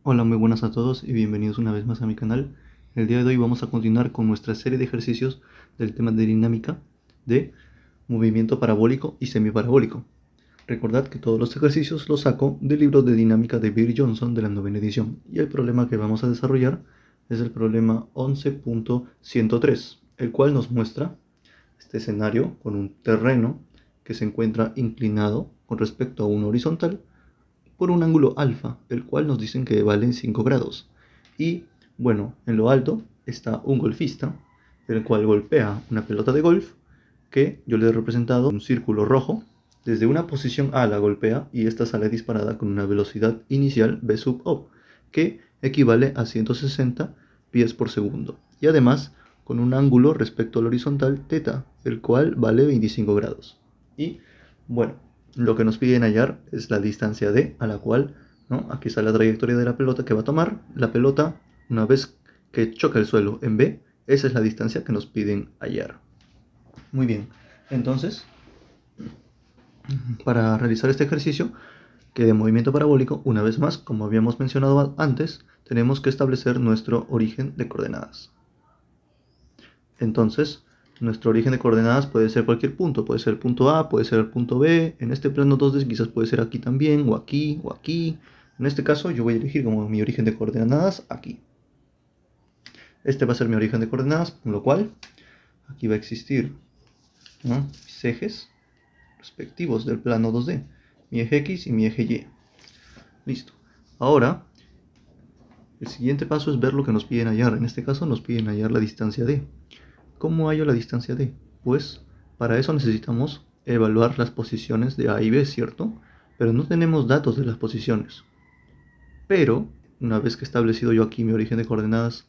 Hola, muy buenas a todos y bienvenidos una vez más a mi canal. El día de hoy vamos a continuar con nuestra serie de ejercicios del tema de dinámica de movimiento parabólico y semiparabólico. Recordad que todos los ejercicios los saco del libro de dinámica de Bill Johnson de la novena edición y el problema que vamos a desarrollar es el problema 11.103, el cual nos muestra este escenario con un terreno que se encuentra inclinado con respecto a un horizontal por un ángulo alfa, el cual nos dicen que vale 5 grados. Y bueno, en lo alto está un golfista, el cual golpea una pelota de golf, que yo le he representado un círculo rojo. Desde una posición A la golpea y esta sale disparada con una velocidad inicial v sub o, que equivale a 160 pies por segundo. Y además con un ángulo respecto al horizontal θ, el cual vale 25 grados. Y bueno, lo que nos piden hallar es la distancia d, a la cual, ¿no? Aquí está la trayectoria de la pelota que va a tomar. La pelota, una vez que choca el suelo en B, esa es la distancia que nos piden hallar. Muy bien, entonces, para realizar este ejercicio, que de movimiento parabólico, una vez más, como habíamos mencionado antes, tenemos que establecer nuestro origen de coordenadas. Entonces, nuestro origen de coordenadas puede ser cualquier punto, puede ser el punto A, puede ser el punto B, en este plano 2D quizás puede ser aquí también, o aquí, o aquí. En este caso yo voy a elegir como mi origen de coordenadas aquí. Este va a ser mi origen de coordenadas, con lo cual aquí va a existir, ¿no?, mis ejes respectivos del plano 2D, mi eje X y mi eje Y. Listo. Ahora, el siguiente paso es ver lo que nos piden hallar. En este caso nos piden hallar la distancia D. ¿Cómo hallo la distancia D? Pues para eso necesitamos evaluar las posiciones de A y B, ¿cierto? Pero no tenemos datos de las posiciones. Pero, una vez que he establecido yo aquí mi origen de coordenadas,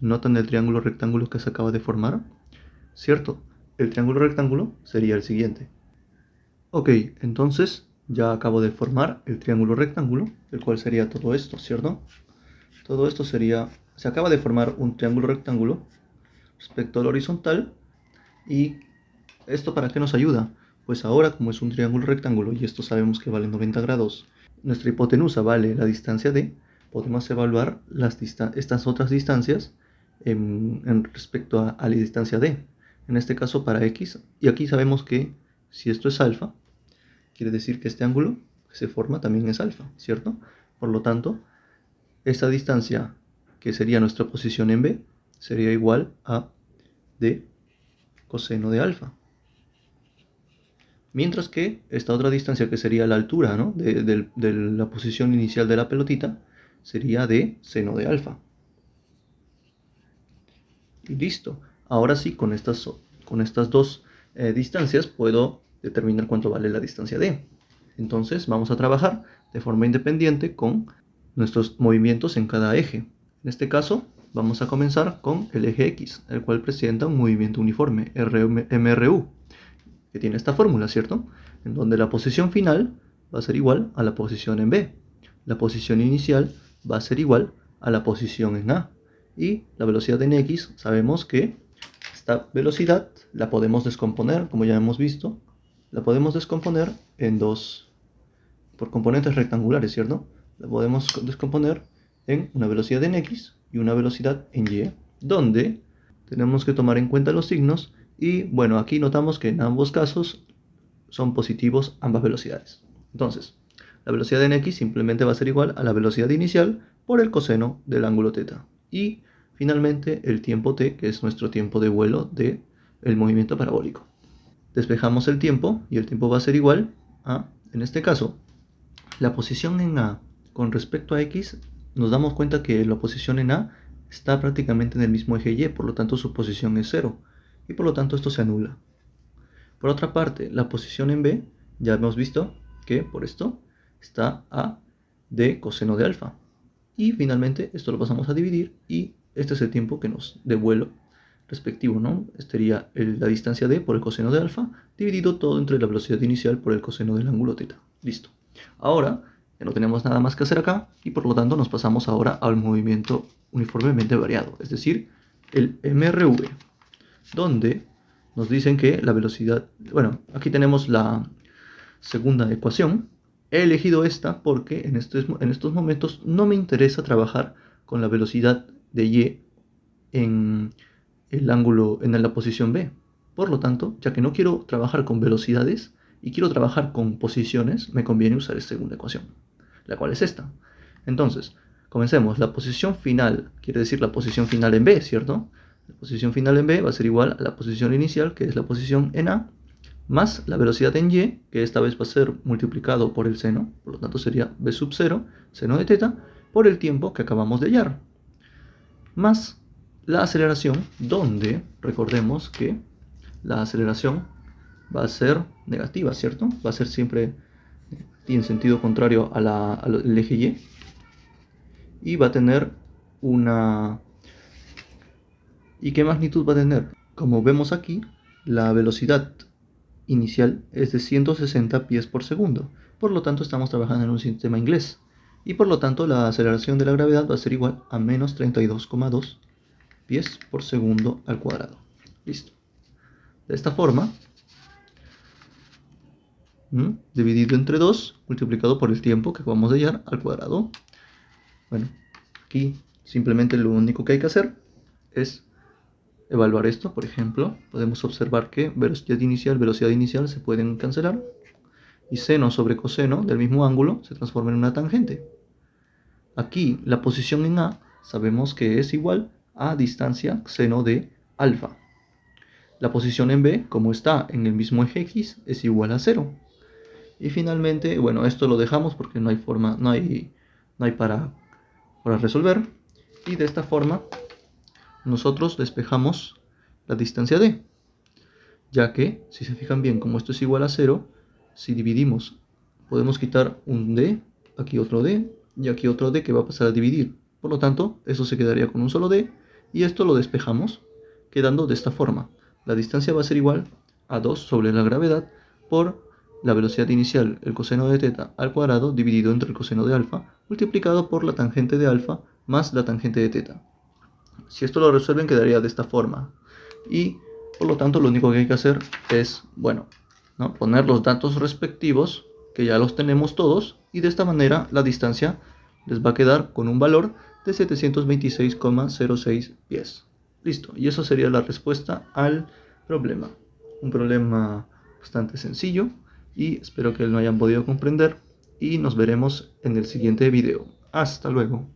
¿notan el triángulo rectángulo que se acaba de formar? ¿Cierto? El triángulo rectángulo sería el siguiente. Ok, entonces ya acabo de formar el triángulo rectángulo, el cual sería todo esto, ¿cierto? Todo esto sería, se acaba de formar un triángulo rectángulo respecto al horizontal. ¿Y esto para qué nos ayuda? Pues ahora, como es un triángulo rectángulo y esto sabemos que vale 90 grados, nuestra hipotenusa vale la distancia d, podemos evaluar estas otras distancias en respecto a la distancia d. En este caso para x, y aquí sabemos que si esto es alfa, quiere decir que este ángulo que se forma también es alfa, ¿cierto? Por lo tanto, esta distancia, que sería nuestra posición en B, sería igual a d coseno de alfa. Mientras que esta otra distancia, que sería la altura, ¿no?, de la posición inicial de la pelotita, sería de seno de alfa. Y listo. Ahora sí, con estas dos distancias puedo determinar cuánto vale la distancia d. Entonces vamos a trabajar de forma independiente con nuestros movimientos en cada eje. En este caso vamos a comenzar con el eje X, el cual presenta un movimiento uniforme, MRU, que tiene esta fórmula, ¿cierto? En donde la posición final va a ser igual a la posición en B. La posición inicial va a ser igual a la posición en A. Y la velocidad en X, sabemos que esta velocidad la podemos descomponer, como ya hemos visto, la podemos descomponer en por componentes rectangulares, ¿cierto? La podemos descomponer en una velocidad en X y una velocidad en Y, donde tenemos que tomar en cuenta los signos. Y bueno, aquí notamos que en ambos casos son positivos ambas velocidades. Entonces, la velocidad en X simplemente va a ser igual a la velocidad inicial por el coseno del ángulo θ. Y finalmente el tiempo t, que es nuestro tiempo de vuelo del movimiento parabólico. Despejamos el tiempo y el tiempo va a ser igual a, en este caso, la posición en A con respecto a X. Nos damos cuenta que la posición en A está prácticamente en el mismo eje Y, por lo tanto su posición es 0, y por lo tanto esto se anula. Por otra parte, la posición en B, ya hemos visto que por esto está a de coseno de alfa. Y finalmente esto lo pasamos a dividir y este es el tiempo que nos de vuelo respectivo, ¿no? Este sería la distancia d por el coseno de alfa, dividido todo entre la velocidad inicial por el coseno del ángulo θ. Listo. Ahora ya no tenemos nada más que hacer acá y por lo tanto nos pasamos ahora al movimiento uniformemente variado, es decir, el MRV, donde nos dicen que la velocidad, bueno, aquí tenemos la segunda ecuación, He elegido esta porque en estos momentos no me interesa trabajar con la velocidad de y en el ángulo, en la posición B. Por lo tanto, ya que no quiero trabajar con velocidades y quiero trabajar con posiciones, me conviene usar esta segunda ecuación, la cual es esta. Entonces, comencemos. La posición final, quiere decir la posición final en B, ¿cierto? La posición final en B va a ser igual a la posición inicial, que es la posición en A, más la velocidad en y, que esta vez va a ser multiplicado por el seno, por lo tanto sería b sub 0, seno de teta, por el tiempo que acabamos de hallar, más la aceleración, donde recordemos que la aceleración va a ser negativa, ¿cierto? Va a ser siempre en sentido contrario al eje y va a tener una... ¿Y qué magnitud va a tener? Como vemos aquí, la velocidad inicial es de 160 pies por segundo. Por lo tanto, estamos trabajando en un sistema inglés. Y por lo tanto, la aceleración de la gravedad va a ser igual a menos 32,2 pies por segundo al cuadrado. Listo. De esta forma, dividido entre 2, multiplicado por el tiempo que acabamos de hallar al cuadrado. Bueno, aquí simplemente lo único que hay que hacer es evaluar esto. Por ejemplo, podemos observar que velocidad inicial se pueden cancelar y seno sobre coseno del mismo ángulo se transforma en una tangente. Aquí la posición en A sabemos que es igual a distancia seno de alfa. La posición en B, como está en el mismo eje X, es igual a 0. Y finalmente, bueno, esto lo dejamos porque no hay forma, no hay para resolver. Y de esta forma nosotros despejamos la distancia D, ya que, si se fijan bien, como esto es igual a 0, si dividimos, podemos quitar un D, aquí otro D, y aquí otro D que va a pasar a dividir. Por lo tanto, eso se quedaría con un solo D, y esto lo despejamos, quedando de esta forma. La distancia va a ser igual a 2 sobre la gravedad por la velocidad inicial, el coseno de teta al cuadrado, dividido entre el coseno de alfa, multiplicado por la tangente de alfa más la tangente de teta. Si esto lo resuelven, quedaría de esta forma. Y por lo tanto, lo único que hay que hacer es, bueno, ¿no?, poner los datos respectivos, que ya los tenemos todos, y de esta manera la distancia les va a quedar con un valor de 726,06 pies. Listo, y eso sería la respuesta al problema. Un problema bastante sencillo y espero que lo hayan podido comprender y nos veremos en el siguiente video. Hasta luego.